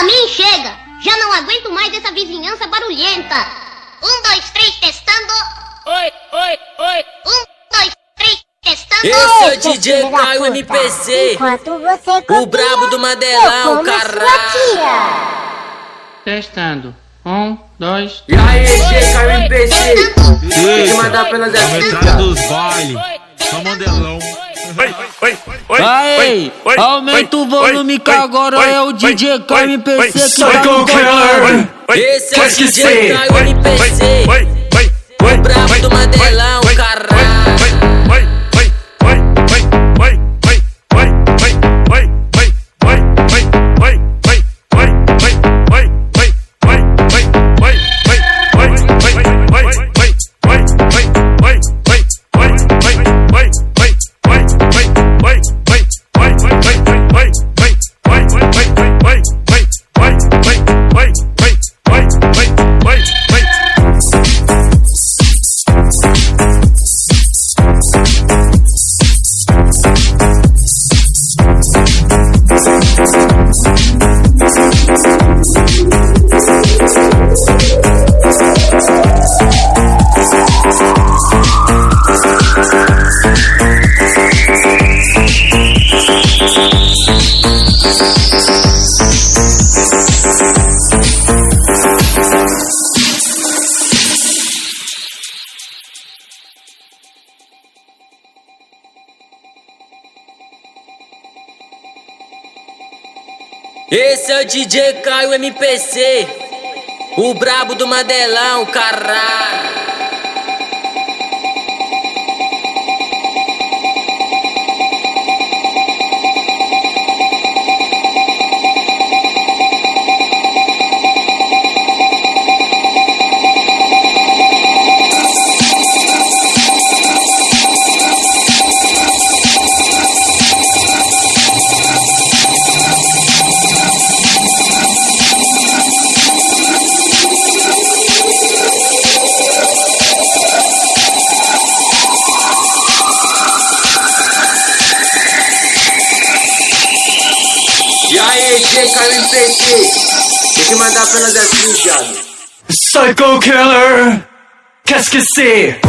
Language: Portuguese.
Pra mim chega, já não aguento mais essa vizinhança barulhenta. 1, 2, 3, testando. Oi, oi, oi. 1, 2, 3, testando. Esse é o DJ Caio MPC, o brabo do Madelão, caralho. Testando. 1, 2. E aí, DJ Caio MPC, tem que mandar pelas entrada dos bailes, só Madelão. Aí, aumenta o volume que agora é o DJ Caio MPC que tá no comando. Esse é o DJ Caio MPC, o brabo do Madelão, caralho. Esse é o DJ Caio MPC, o brabo do Madelão, caralho. E aí, DJ Caio MPC, tem que mandar pelas assim, viado. Psycho Killer, qu'est-ce que c'est?